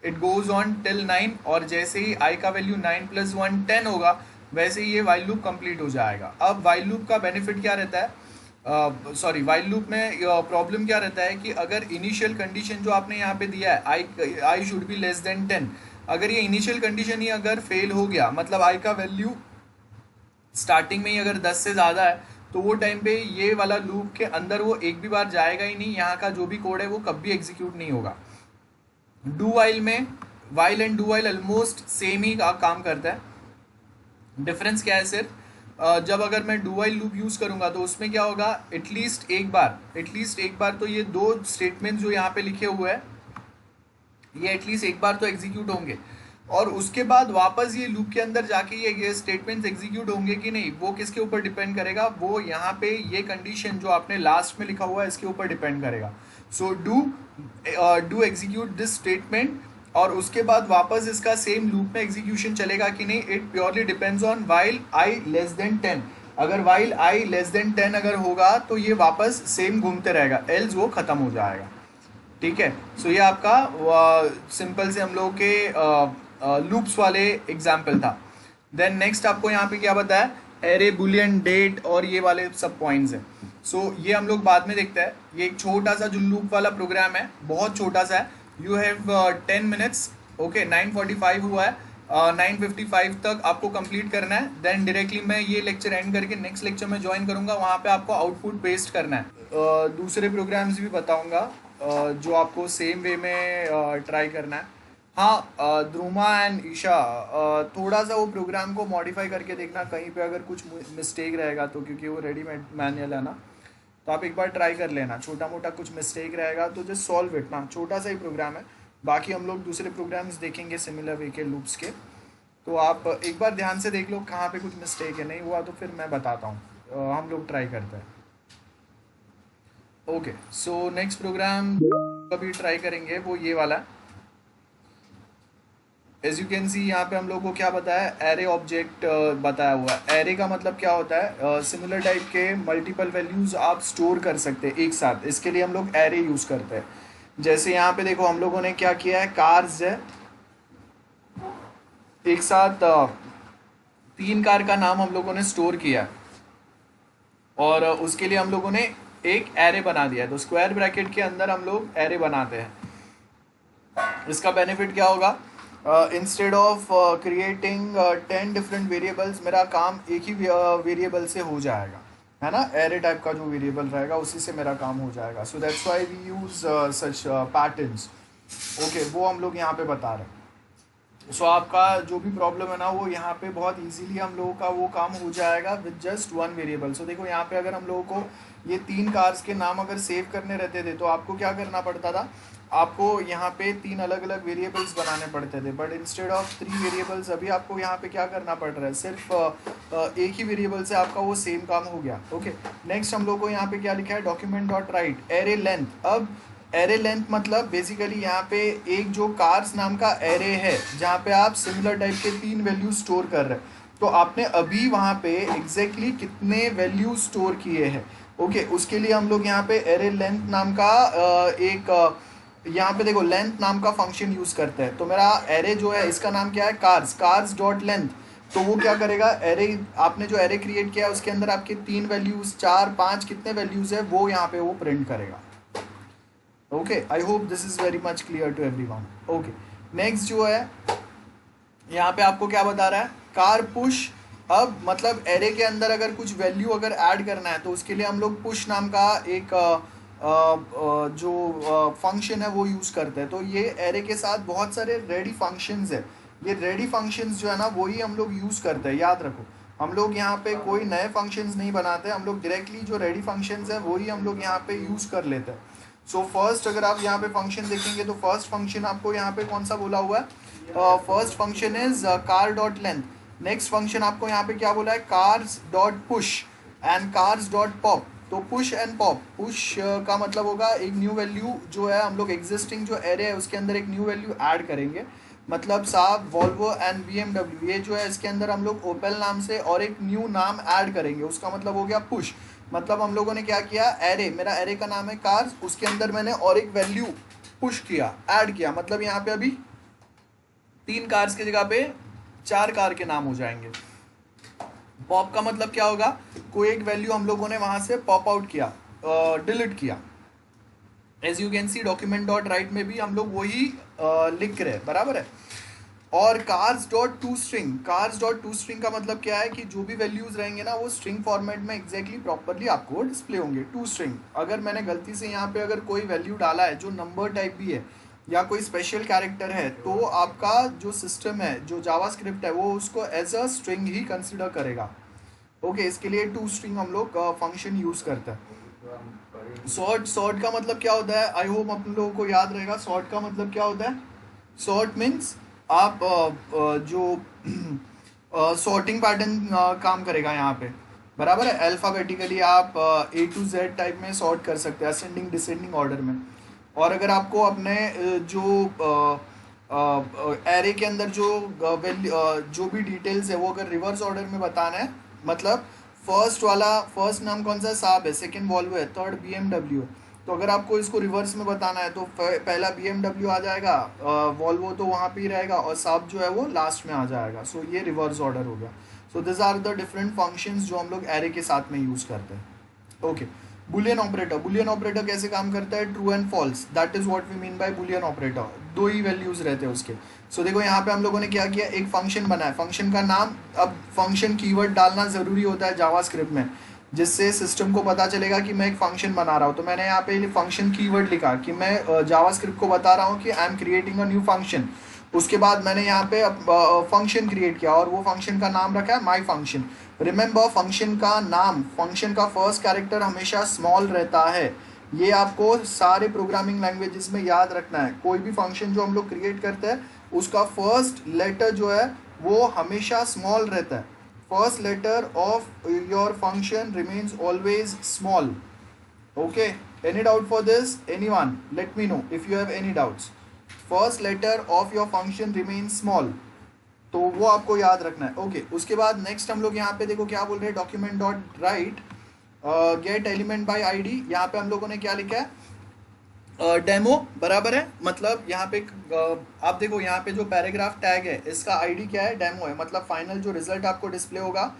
A: It goes on till 9. और जैसे ही आई का वैल्यू 9 + 1 10 होगा वैसे ही ये वाइल लूप कंप्लीट हो जाएगा. अब वाइल लूप का बेनिफिट क्या रहता है, वाइल लूप में प्रॉब्लम क्या रहता है कि अगर इनिशियल कंडीशन जो आपने यहाँ पे दिया है, I should be less than 10, अगर ये इनिशियल कंडीशन ही अगर फेल हो गया, मतलब आई का वैल्यू स्टार्टिंग में ही अगर 10 से ज़्यादा है तो वो टाइम पे ये वाला लूप के अंदर वो एक भी बार जाएगा ही नहीं. यहाँ का जो भी कोड है वो कभी एग्जीक्यूट नहीं होगा. डू वाइल में while and do while almost same ही काम करता है. डिफरेंस क्या है सिर्फ, जब अगर मैं डू वाइल लूप यूज़ करूँगा तो उसमें क्या होगा, एटलीस्ट एक बार तो ये दो स्टेटमेंट जो यहाँ पे लिखे हुए हैं ये एटलीस्ट एक बार तो एग्जीक्यूट होंगे. और उसके बाद वापस ये लूप के अंदर जाके ये स्टेटमेंट्स एग्जीक्यूट होंगे कि नहीं, वो किसके ऊपर डिपेंड करेगा, वो यहाँ पे ये कंडीशन जो आपने लास्ट में लिखा हुआ है इसके ऊपर डिपेंड करेगा. So do execute this statement. और उसके बाद वापस इसका सेम लूप में एग्जीक्यूशन चलेगा कि नहीं, it purely depends on while I less than 10. अगर वाइल आई लेस देन 10 अगर होगा तो ये वापस सेम घूमते रहेगा, एल्स वो ख़त्म हो जाएगा. ठीक है. सो ये आपका सिंपल से हम लोगों के लूप्स वाले एग्जाम्पल था. देन नेक्स्ट आपको यहाँ पे क्या बताया, एरे, बुलियन, डेट और ये वाले सब पॉइंट्स हैं. सो ये हम लोग बाद में देखते हैं. ये एक छोटा सा जो लूप वाला प्रोग्राम है बहुत छोटा सा है. You have 10 minutes. ओके, 9:45 हुआ है. 9:55 तक आपको कंप्लीट करना है. देन डायरेक्टली मैं ये लेक्चर एंड करके नेक्स्ट लेक्चर में ज्वाइन करूँगा. वहाँ पे आपको आउटपुट पेस्ट करना है. दूसरे प्रोग्राम्स भी बताऊँगा जो आपको सेम वे में ट्राई करना है. हाँ, ध्रुमा एंड ईशा, थोड़ा सा वो प्रोग्राम को मॉडिफाई करके देखना कहीं पे अगर कुछ मिस्टेक रहेगा तो, क्योंकि वो रेडीमेड मैनुअल है ना, तो आप एक बार ट्राई कर लेना. छोटा मोटा कुछ मिस्टेक रहेगा तो जस्ट सॉल्व इट ना. छोटा सा ही प्रोग्राम है. बाकी हम लोग दूसरे प्रोग्राम्स देखेंगे सिमिलर वे के लूप्स के, तो आप एक बार ध्यान से देख लो कहाँ पे कुछ मिस्टेक है. नहीं हुआ तो फिर मैं बताता हूँ, हम लोग ट्राई करते हैं. ओके, सो नेक्स्ट प्रोग्राम अभी ट्राई करेंगे वो ये वाला. एज यू कैन सी यहाँ पे हम लोग को क्या बताया, एरे ऑब्जेक्ट बताया हुआ है. एरे का मतलब क्या होता है, सिमिलर टाइप के मल्टीपल वैल्यूज़ आप स्टोर कर सकते हैं एक साथ. इसके लिए हम लोग एरे यूज़ करते हैं. जैसे यहाँ पे देखो हम लोगों ने क्या किया है, कार्स है एक साथ 3 कार का नाम हम लोगों ने स्टोर किया है और उसके लिए हम लोगों ने एक एरे बना दिया है. तो स्क्वायर ब्रैकेट के अंदर हम लोग एरे बनाते हैं. इसका बेनिफिट क्या होगा, instead of creating 10 different variables, मेरा काम एक ही वेरिएबल से हो जाएगा, है ना. एरे टाइप का जो वेरिएबल रहेगा उसी से मेरा काम हो जाएगा. So that's why we use such patterns. Okay, वो हम लोग यहाँ पे बता रहे हैं. सो आपका जो भी प्रॉब्लम है ना वो यहाँ पे बहुत इजीली हम लोगों का वो काम हो जाएगा विद जस्ट 1 वेरिएबल. सो देखो यहाँ पे अगर हम लोगों को ये 3 कार्स के नाम अगर सेव करने रहते थे तो आपको क्या करना पड़ता था, आपको यहाँ पे 3 अलग अलग वेरिएबल्स बनाने पड़ते थे. बट इंस्टेड ऑफ 3 वेरिएबल्स अभी आपको यहाँ पे क्या करना पड़ रहा है, सिर्फ एक ही वेरिएबल से आपका वो सेम काम हो गया. ओके, नेक्स्ट हम लोग को यहाँ पे क्या लिखा है, document dot right array length. अब एरे लेंथ मतलब बेसिकली यहाँ पे एक जो कार्स नाम का एरे है जहाँ पे आप सिमिलर टाइप के 3 वैल्यू स्टोर कर रहे हैं, तो आपने अभी वहाँ पे एग्जैक्टली कितने वैल्यू स्टोर किए हैं. ओके, उसके लिए हम लोग यहाँ पे एरे लेंथ नाम का एक यहाँ पे देखो लेंथ नाम का फंक्शन यूज करते हैं, तो मेरा एरे जो है इसका नाम क्या है, कार्स, कार्स डॉट लेंथ। तो वो क्या करेगा, एरे, आपने जो एरे क्रिएट किया है उसके अंदर आपके 3 वैल्यूज, 4, 5 कितने वैल्यूज है वो यहाँ पे वो प्रिंट करेगा। Okay, I hope this is very much clear to everyone. Okay, next जो है यहाँ पे आपको क्या बता रहा है, कार पुश। अब मतलब एरे के अंदर अगर कुछ वैल्यू अगर ऐड करना है तो उसके लिए हम लोग पुश नाम का एक जो फंक्शन है वो यूज़ करते हैं। तो ये एरे के साथ बहुत सारे रेडी फंक्शंस है, ये रेडी फंक्शंस जो है ना वही हम लोग यूज़ करते हैं, याद रखो। हम लोग यहाँ पे कोई नए फंक्शंस नहीं बनाते, हम लोग डायरेक्टली जो रेडी फंक्शंस है वही हम लोग यहाँ पे यूज़ कर लेते हैं। सो फर्स्ट अगर आप यहाँ पे फंक्शन देखेंगे तो फर्स्ट फंक्शन आपको यहाँ पे कौन सा बोला हुआ है, first function is car dot length. Next function आपको यहाँ पे क्या बोला है, cars dot push and cars dot pop. तो पुश एंड पॉप, पुश का मतलब होगा एक न्यू वैल्यू जो है हम लोग एग्जिस्टिंग जो एरे है उसके अंदर एक न्यू वैल्यू ऐड करेंगे। मतलब साहब वॉल्वो एंड BMW, ये जो है इसके अंदर हम लोग ओपेल नाम से और एक न्यू नाम ऐड करेंगे, उसका मतलब हो गया पुश। मतलब हम लोगों ने क्या किया, एरे, मेरा एरे का नाम है कार्स, उसके अंदर मैंने और एक वैल्यू पुश किया, ऐड किया। मतलब यहाँ पे अभी 3 कार्स की जगह पे 4 कार के नाम हो जाएंगे। पॉप का मतलब क्या होगा, कोई एक वैल्यू हम लोगों ने वहां से पॉप आउट किया, डिलीट किया। As you can see document dot write में भी हम लोग वही लिख रहे हैं, बराबर है। और cars dot to string, cars dot to string का मतलब क्या है कि जो भी वैल्यूज रहेंगे ना वो स्ट्रिंग फॉर्मेट में एग्जैक्टली प्रॉपरली आपको डिस्प्ले होंगे। टू स्ट्रिंग, अगर मैंने गलती से यहाँ पे अगर कोई वैल्यू डाला है जो नंबर टाइप भी है या कोई स्पेशल कैरेक्टर है तो आपका जो सिस्टम है, जो जावास्क्रिप्ट है, वो उसको एज अ स्ट्रिंग ही कंसिडर करेगा। ओके, इसके लिए टू स्ट्रिंग हम लोग फंक्शन यूज करते हैं। सॉर्ट, सॉर्ट का मतलब क्या होता है, आई होप आप लोगों को याद रहेगा। सॉर्ट का मतलब क्या होता है, सॉर्ट मीन्स आप जो सॉर्टिंग पैटर्न काम करेगा यहाँ पे, बराबर है। अल्फ़ाबेटिकली आप A to Z टाइप में सॉर्ट कर सकते हैं, असेंडिंग डिसेंडिंग ऑर्डर में। और अगर आपको अपने जो एरे के अंदर जो भी डिटेल्स है वो अगर रिवर्स ऑर्डर में बताना है, मतलब फर्स्ट नाम कौन सा है, साब है, सेकंड वॉल्वो है, थर्ड BMW है, तो अगर आपको इसको रिवर्स में बताना है तो पहला BMW आ जाएगा, वॉल्वो तो वहाँ पे ही रहेगा और साब जो है वो लास्ट में आ जाएगा। सो ये रिवर्स ऑर्डर हो गया। So this are the different functions जो हम लोग एरे के साथ में यूज़ करते हैं। Okay, boolean operator, boolean operator कैसे काम करता है, true and false, that is what we mean by boolean operator. 2 ही वैल्यूज रहते हैं उसके। सो देखो यहाँ पे हम लोगों ने क्या किया, एक फंक्शन बनाया, फंक्शन का नाम, अब फंक्शन कीवर्ड डालना ज़रूरी होता है जावास्क्रिप्ट में, जिससे सिस्टम को पता चलेगा कि मैं एक फंक्शन बना रहा हूँ। तो मैंने यहाँ पे फंक्शन कीवर्ड लिखा कि मैं जावास्क्रिप्ट को बता रहा हूँ कि I am creating a new function. उसके बाद मैंने यहाँ पे फंक्शन क्रिएट किया और वो फंक्शन का नाम रखा है माई फंक्शन। रिमेंबर, फंक्शन का नाम, फंक्शन का फर्स्ट कैरेक्टर हमेशा स्मॉल रहता है। ये आपको सारे प्रोग्रामिंग लैंग्वेजेस में याद रखना है। कोई भी फंक्शन जो हम लोग क्रिएट करते हैं उसका फर्स्ट लेटर जो है वो हमेशा स्मॉल रहता है। First letter of your function remains always small. Okay, any doubt for this, anyone, let me know if you have any doubts. First letter of your function remains small, तो वो आपको याद रखना है। ओके, उसके बाद नेक्स्ट हम लोग यहाँ पे देखो क्या बोल रहे हैं, document dot right get element by ID. यहाँ पे हम लोगों ने क्या लिखा है, डेमो, बराबर है। मतलब यहाँ पे आप देखो यहाँ पे जो पैराग्राफ टैग है इसका आईडी क्या है, डेमो है। मतलब फाइनल जो रिजल्ट आपको डिस्प्ले होगा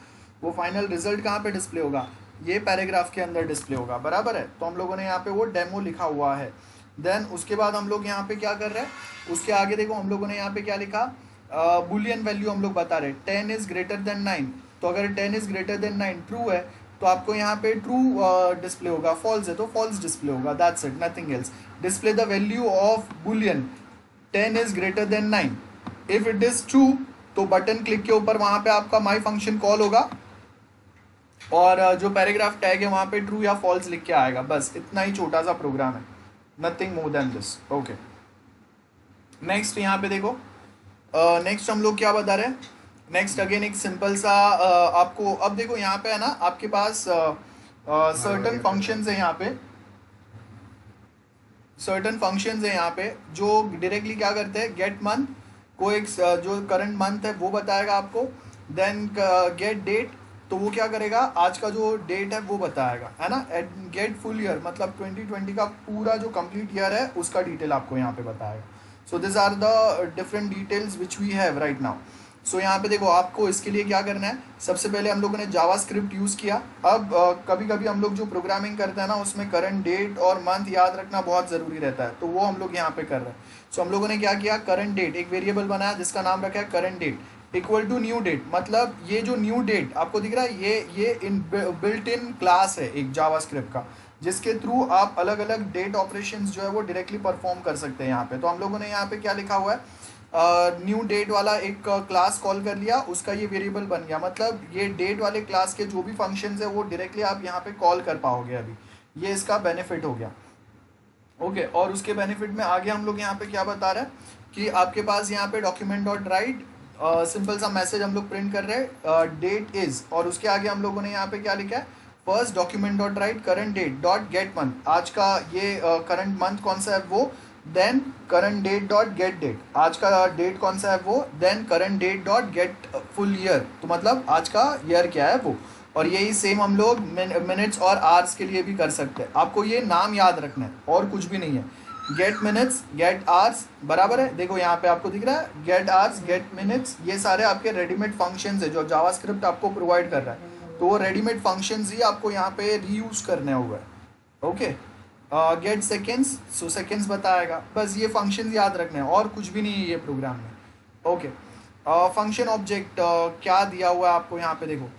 A: वो फाइनल रिजल्ट कहाँ पे डिस्प्ले होगा, ये पैराग्राफ के अंदर डिस्प्ले होगा, बराबर है। तो हम लोगों ने यहाँ पे वो डेमो लिखा हुआ है। देन उसके बाद हम लोग यहाँ पे क्या कर रहे हैं, उसके आगे देखो हम लोगों ने यहाँ पे क्या लिखा, बुलियन वैल्यू हम लोग बता रहे 10 इज ग्रेटर देन 9। तो अगर 10 इज ग्रेटर देन 9 ट्रू है तो आपको यहाँ पे ट्रू डिस्प्ले होगा, फॉल्स है तो फॉल्स डिस्प्ले होगा, that's it, nothing else. Display the value of Boolean 10 is greater then 9। If it is true तो बटन क्लिक के ऊपर वहां पे आपका माई फंक्शन कॉल होगा और जो पैराग्राफ टैग है वहां पे ट्रू या फॉल्स लिख के आएगा। बस इतना ही छोटा सा प्रोग्राम है, nothing more than this. Okay, next यहाँ पे देखो, नेक्स्ट हम लोग क्या बता रहे हैं, नेक्स्ट अगेन एक सिंपल सा आपको, अब देखो यहाँ पे है ना आपके पास सर्टन फंक्शंस है, यहाँ पे सर्टन फंक्शंस है यहाँ पे जो डायरेक्टली क्या करते हैं, गेट मंथ को एक जो करंट मंथ है वो बताएगा आपको, देन गेट डेट तो वो क्या करेगा, आज का जो डेट है वो बताएगा, है ना। गेट फुल ईयर मतलब 2020 का पूरा जो कंप्लीट ईयर है उसका डिटेल आपको यहाँ पे बताएगा। So this are the different details which we have right now. So यहाँ पे देखो, आपको इसके लिए क्या करना है, सबसे पहले हम लोगों ने जावास्क्रिप्ट यूज़ किया। अब कभी कभी हम लोग जो प्रोग्रामिंग करते हैं ना, उसमें करंट डेट और मंथ याद रखना बहुत ज़रूरी रहता है, तो वो हम लोग यहाँ पे कर रहे हैं। सो हम लोगों ने क्या किया, करंट डेट एक वेरिएबल बनाया जिसका नाम रखा है current date equal to new date. मतलब ये जो न्यू डेट आपको दिख रहा है, ये इन बिल्ट इन क्लास है एक जावास्क्रिप्ट का, जिसके थ्रू आप अलग अलग डेट ऑपरेशंस जो है वो डायरेक्टली परफॉर्म कर सकते हैं यहाँ पे। तो हम लोगों ने यहाँ पे क्या लिखा हुआ है, न्यू डेट वाला एक क्लास कॉल कर लिया, उसका ये वेरिएबल बन गया। मतलब ये डेट वाले क्लास के जो भी फंक्शंस है वो डायरेक्टली आप यहाँ पे कॉल कर पाओगे। अभी ये इसका बेनिफिट हो गया। ओके, और उसके बेनिफिट में आगे हम लोग यहाँ पे क्या बता रहे हैं कि आपके पास यहाँ पे डॉक्यूमेंट डॉट राइट सिंपल सा मैसेज हम लोग प्रिंट कर रहे हैं, डेट इज, और उसके आगे हम लोगों ने यहाँ पे क्या लिखा है, first document dot write current date dot get month, आज का ये करंट मंथ कौन सा है वो, then current date dot get date, आज का डेट कौन सा है वो, then current date dot get full year, तो मतलब आज का ईयर क्या है वो। और यही सेम हम लोग मिनट्स और आवर्स के लिए भी कर सकते हैं। आपको ये नाम याद रखना है और कुछ भी नहीं है। गेट मिनट्स गेट आवर्स बराबर है, देखो यहाँ पे आपको दिख रहा है गेट आवर्स गेट मिनट्स, ये सारे आपके रेडीमेड फंक्शंस है जो जावास्क्रिप्ट आपको प्रोवाइड कर रहा है। तो वो रेडीमेड फंक्शंस ही आपको यहाँ पे रीयूज करने हुए है। ओके, गेट सेकेंड्स, सो सेकेंड्स बताएगा, बस ये फंक्शन याद रखने हैं और कुछ भी नहीं है ये प्रोग्राम में। ओके, फंक्शन ऑब्जेक्ट क्या दिया हुआ है आपको यहाँ पे देखो,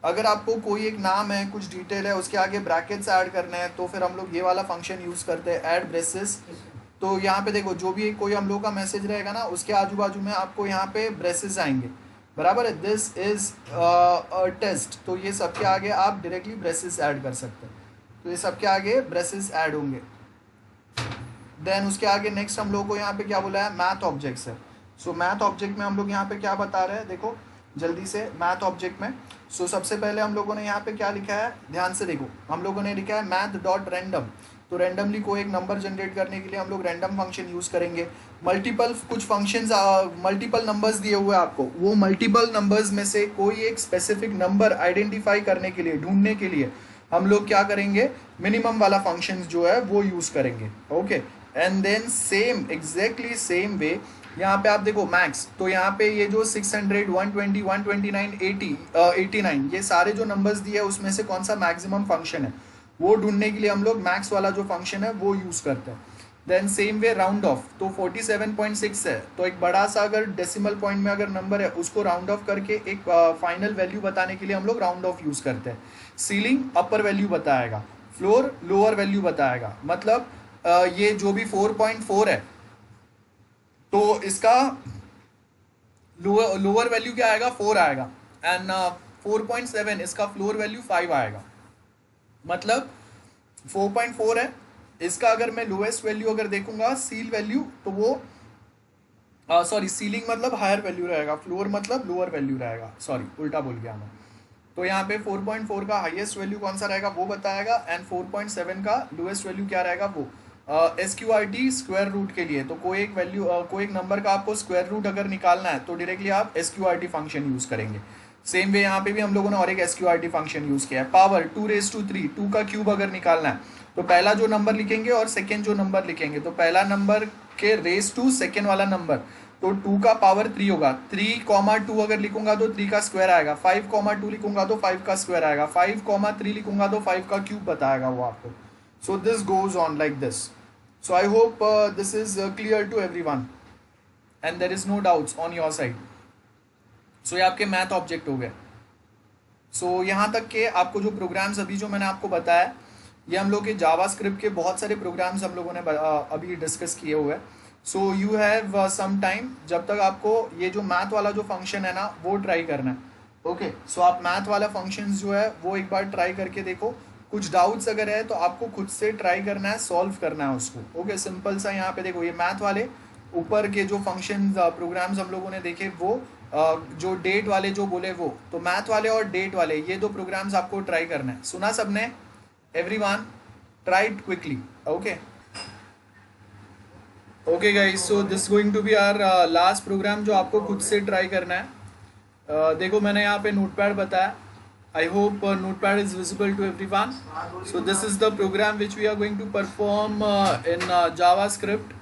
A: अगर आपको कोई एक नाम है, कुछ डिटेल है, उसके आगे ब्रैकेट्स ऐड करने हैं तो फिर हम लोग ये वाला फंक्शन यूज़ करते हैं, ऐड ब्रेसेस। तो यहाँ पे देखो, जो भी कोई हम लोग का मैसेज रहेगा ना, उसके आजू बाजू में आपको यहाँ पे ब्रेसेस आएंगे, बराबर है। दिस इज अ टेस्ट, तो ये सबके आगे आप डायरेक्टली ब्रेसेस ऐड कर सकते हैं, तो ये सबके आगे ब्रेसेस ऐड होंगे। देन उसके आगे नेक्स्ट हम लोग को यहाँ पे क्या बोला है, मैथ ऑब्जेक्ट्स है। सो मैथ ऑब्जेक्ट में हम लोग यहाँ पे क्या बता रहे हैं, देखो जल्दी से मैथ ऑब्जेक्ट में। सो सबसे पहले हम लोगों ने यहाँ पे क्या लिखा है, ध्यान से देखो, हम लोगों ने लिखा है मैथ डॉट रैंडम। तो रैंडमली कोई एक नंबर जनरेट करने के लिए हम लोग रैंडम फंक्शन यूज़ करेंगे। मल्टीपल कुछ फंक्शंस, मल्टीपल नंबर्स दिए हुए हैं आपको, वो मल्टीपल नंबर्स में से कोई एक स्पेसिफिक नंबर आइडेंटिफाई करने के लिए, ढूंढने के लिए हम लोग क्या करेंगे, मिनिमम वाला फंक्शन जो है वो यूज़ करेंगे। Okay, and then same exactly same way यहाँ पे आप देखो मैक्स, तो यहाँ पे ये जो 600 120 129 80 89 ये सारे जो नंबर्स दिए हैं उसमें से कौन सा मैक्सिमम फंक्शन है वो ढूंढने के लिए हम लोग मैक्स वाला जो फंक्शन है वो यूज़ करते हैं। Then same way round off, तो 47.6 है, तो एक बड़ा सा अगर डेसिमल पॉइंट में अगर नंबर है उसको राउंड ऑफ करके एक फाइनल वैल्यू बताने के लिए हम लोग राउंड ऑफ यूज़ करते हैं। सीलिंग अपर वैल्यू बताएगा, फ्लोर लोअर वैल्यू बताएगा। मतलब ये जो भी 4.4 है तो इसका लोअर वैल्यू क्या आएगा, 4 आएगा, एंड 4.7 इसका फ्लोर वैल्यू 5 आएगा। मतलब 4.4 है, इसका अगर मैं लोएस्ट वैल्यू अगर देखूंगा सील वैल्यू, तो वो सॉरी सीलिंग मतलब हायर वैल्यू रहेगा, फ्लोर मतलब लोअर वैल्यू रहेगा, सॉरी उल्टा बोल गया मैं। तो यहाँ पे 4.4 का हाईएस्ट वैल्यू कौन सा रहेगा वो बताएगा, एंड 4.7 का लोएस्ट वैल्यू क्या रहेगा वो। SQRT स्क्वायर रूट के लिए, तो कोई एक वैल्यू कोई एक नंबर का आपको स्क्वायर रूट अगर निकालना है तो डायरेक्टली आप SQRT फंक्शन यूज़ करेंगे। सेम वे यहाँ पे भी हम लोगों ने और एक SQRT फंक्शन यूज़ किया है। पावर 2⁻3, 2 का क्यूब अगर निकालना है तो पहला जो नंबर लिखेंगे और सेकेंड जो नंबर लिखेंगे, तो पहला नंबर के रेस टू सेकेंड वाला नंबर, तो 2 का पावर 3 होगा। 3,2 अगर लिखूंगा तो 3 का स्क्वायर आएगा, 5,2 लिखूंगा तो 5 का स्क्वायर आएगा, 5,3 लिखूंगा तो 5 का क्यूब बताएगा वो आपको। So this goes on like this. So I hope this is clear to everyone and there is no doubts on your side. So ये आपके मैथ ऑब्जेक्ट हो गए। सो यहाँ तक के आपको जो प्रोग्राम्स अभी जो मैंने आपको बताया, ये हम लोग के जावास्क्रिप्ट के बहुत सारे प्रोग्राम्स हम लोगों ने अभी डिस्कस किए हुए हैं। So you have some time, जब तक आपको ये जो मैथ वाला जो फंक्शन है ना वो ट्राई करना है। ओके, सो आप मैथ वाला फंक्शन जो है वो एक बार ट्राई करके देखो। कुछ डाउट्स अगर है तो आपको खुद से ट्राई करना है, सॉल्व करना है उसको। ओके, सिंपल सा यहाँ पे देखो, ये मैथ वाले ऊपर के जो फंक्शन प्रोग्राम्स हम लोगों ने देखे वो जो डेट वाले जो बोले वो, तो मैथ वाले और डेट वाले ये दो प्रोग्राम्स आपको ट्राई करना है। सुना सबने? Everyone try it quickly. Okay okay guys, so this going to be our last program जो आपको खुद से ट्राई करना है। देखो मैंने यहाँ पे नोटपैड बताया, I hope Notepad is visible to everyone. So this is the program which we are going to perform in JavaScript.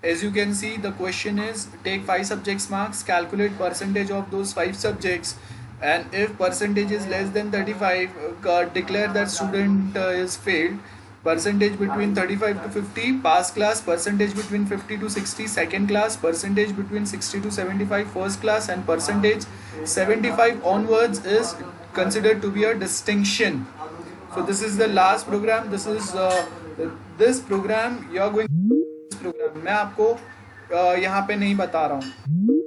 A: As you can see, the question is take 5 subjects marks, calculate percentage of those 5 subjects, and if percentage is less than 35, declare that student is failed. Percentage between 35 to 50, pass class. Percentage between 50 to 60, second class. Percentage between 60 to 75, first class. And percentage 75 onwards is considered to be a distinction. So this is the last program. This program you are going. This program मैं आपको यहाँ पे नहीं बता रहा हूँ.